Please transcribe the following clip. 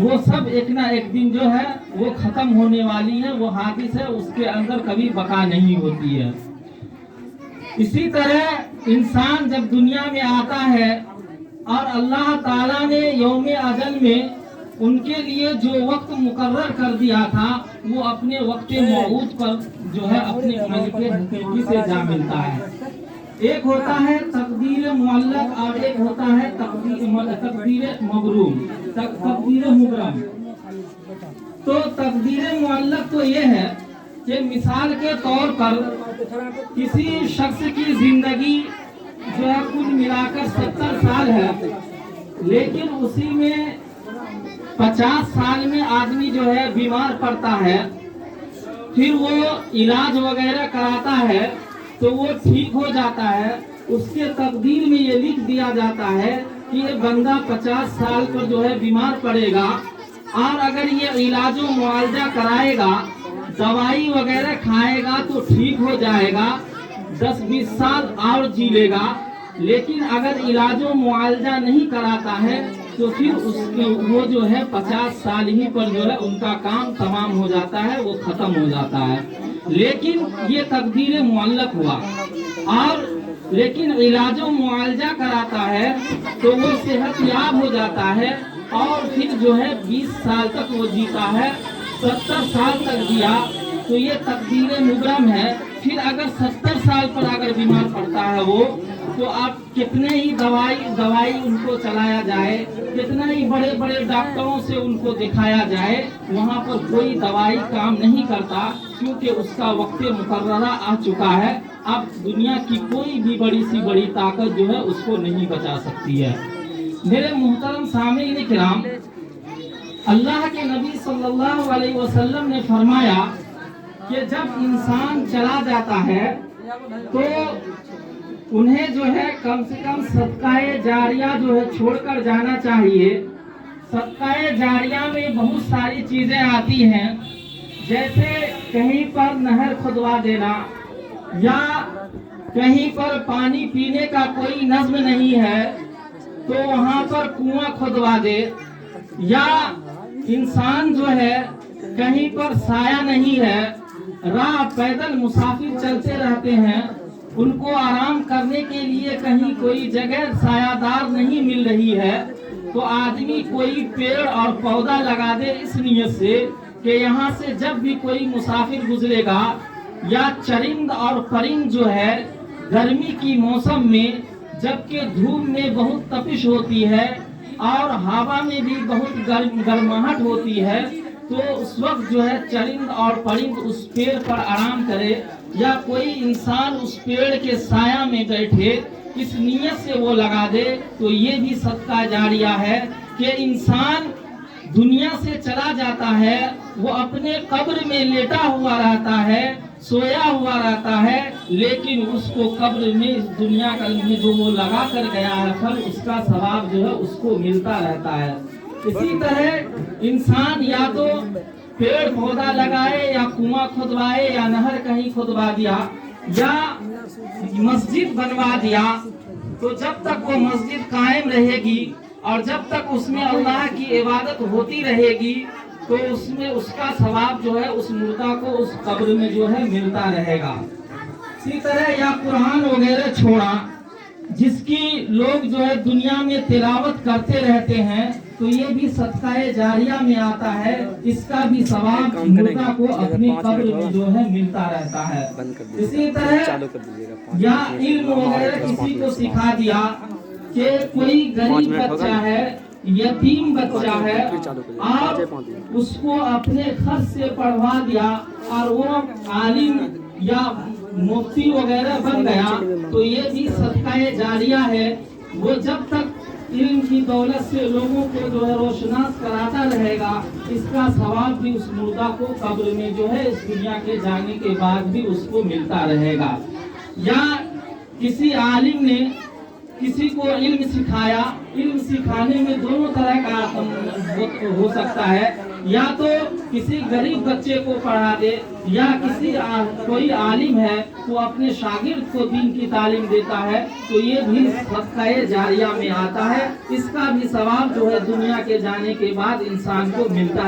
وہ سب ایک نہ ایک دن جو ہے وہ ختم ہونے والی ہے، وہ حادث ہے، اس کے اندر کبھی بقا نہیں ہوتی ہے۔ اسی طرح انسان جب دنیا میں آتا ہے اور اللہ تعالیٰ نے یوم اجل میں ان کے لیے جو وقت مقرر کر دیا تھا وہ اپنے وقت موعود پر جو ہے اپنے مالک حقیقی سے جا ملتا ہے۔ ایک ہوتا ہے تقدیر معلق اور ایک ہوتا ہے تقدیر مبروم، تقدیر مبرم۔ تو تقدیر معلق تو یہ ہے کہ مثال کے طور پر کسی شخص کی زندگی جو ہے کل ملا کر 70 سال ہے، لیکن اسی میں 50 سال میں آدمی جو ہے بیمار پڑتا ہے، پھر وہ علاج وغیرہ کراتا ہے تو وہ ٹھیک ہو جاتا ہے۔ اس کے تقدیر میں یہ لکھ دیا جاتا ہے کہ یہ بندہ 50 سال پر جو ہے بیمار پڑے گا، اور اگر یہ علاج و معالجہ کرائے گا، دوائی وغیرہ کھائے گا تو ٹھیک ہو جائے گا، 10-20 سال اور جی لے گا۔ لیکن اگر علاج و معالجہ نہیں کراتا ہے تو پھر اس کے وہ جو ہے 50 سال ہی پر جو ہے ان کا کام تمام ہو جاتا ہے، وہ ختم ہو جاتا ہے۔ لیکن یہ تقدیر معلق ہوا، اور لیکن علاج و معالجہ کراتا ہے تو وہ صحت یاب ہو جاتا ہے، اور پھر جو ہے 20 سال تک وہ جیتا ہے، 70 سال تک جیا تو یہ تقدیر مبرم ہے۔ پھر اگر 70 سال پر اگر بیمار پڑتا ہے وہ، تو آپ کتنے ہی دوائی ان کو چلایا جائے، کتنا ہی بڑے بڑے ڈاکٹروں سے ان کو دکھایا جائے، وہاں پر کوئی دوائی کام نہیں کرتا، کیونکہ اس کا وقت مقررہ آ چکا ہے۔ اب دنیا کی کوئی بھی بڑی سی بڑی طاقت جو ہے اس کو نہیں بچا سکتی ہے۔ میرے محترم سامعین کرام، اللہ کے نبی صلی اللہ علیہ وسلم نے فرمایا کہ جب انسان چلا جاتا ہے تو انہیں جو ہے کم سے کم صدقہ جاریہ جو ہے چھوڑ کر جانا چاہیے۔ صدقہ جاریہ میں بہت ساری چیزیں آتی ہیں، جیسے کہیں پر نہر کھدوا دینا، یا کہیں پر پانی پینے کا کوئی نظم نہیں ہے تو وہاں پر کنواں کھدوا دے، یا انسان جو ہے کہیں پر سایہ نہیں ہے، راہ پیدل مسافر چلتے رہتے ہیں، ان کو آرام کرنے کے لیے کہیں کوئی جگہ سایہ دار نہیں مل رہی ہے، تو آدمی کوئی پیڑ اور پودا لگا دے اس نیت سے کہ یہاں سے جب بھی کوئی مسافر گزرے گا، یا چرند اور پرند جو ہے گرمی کی موسم میں جبکہ دھوپ میں بہت تپش ہوتی ہے اور ہوا میں بھی بہت گرماہٹ ہوتی ہے، تو اس وقت جو ہے چرند اور پرند اس پیڑ پر آرام کرے، یا کوئی انسان اس پیڑ کے سایہ میں بیٹھے، اس نیت سے وہ لگا دے، تو یہ بھی صدقہ جاریہ ہے کہ انسان دنیا سے چلا جاتا ہے، وہ اپنے قبر میں لیٹا ہوا رہتا ہے، سویا ہوا رہتا ہے، لیکن اس کو قبر میں اس دنیا میں جو وہ لگا کر گیا ہے پھل، اس کا ثواب جو ہے اس کو ملتا رہتا ہے۔ اسی طرح انسان یا تو پیڑ پودا لگائے، یا کنواں کھدوائے، یا نہر کہیں کھدوا دیا، یا مسجد بنوا دیا، تو جب تک وہ مسجد قائم رہے گی اور جب تک اس میں اللہ کی عبادت ہوتی رہے گی تو اس میں اس کا ثواب جو ہے اس مردہ کو اس قبر میں جو ہے ملتا رہے گا۔ اسی طرح یا قرآن وغیرہ چھوڑا، جس کی لوگ جو ہے دنیا میں تلاوت کرتے رہتے ہیں، تو یہ بھی صدقہ جاریہ میں آتا ہے، اس کا بھی ثواب مردہ کو اپنی قبر میں جو ہے ملتا رہتا ہے۔ اسی طرح یا علم وغیرہ کسی کو سکھا دیا کہ کوئی غریب بچہ ہے، یتیم بچہ ہے، اور اس کو اپنے خرچ سے پڑھوا دیا اور وہ عالم یا مفتی وغیرہ بن گیا، تو یہ بھی صدقہ جاریہ ہے۔ وہ جب تک علم کی دولت سے لوگوں کو جو ہے روشناس کراتا رہے گا، اس کا ثواب بھی اس مردہ کو قبر میں جو ہے اس دنیا کے جانے کے بعد بھی اس کو ملتا رہے گا۔ یا کسی عالم نے کسی کو علم سکھایا، علم سکھانے میں دونوں طرح کا ہو سکتا ہے، یا تو کسی غریب بچے کو پڑھا دے یا کوئی عالم ہے وہ اپنے شاگرد کو دین کی تعلیم دیتا ہے تو یہ بھی صدقہ جاریہ میں آتا ہے. اس کا بھی ثواب جو ہے دنیا کے جانے کے بعد انسان کو ملتا ہے.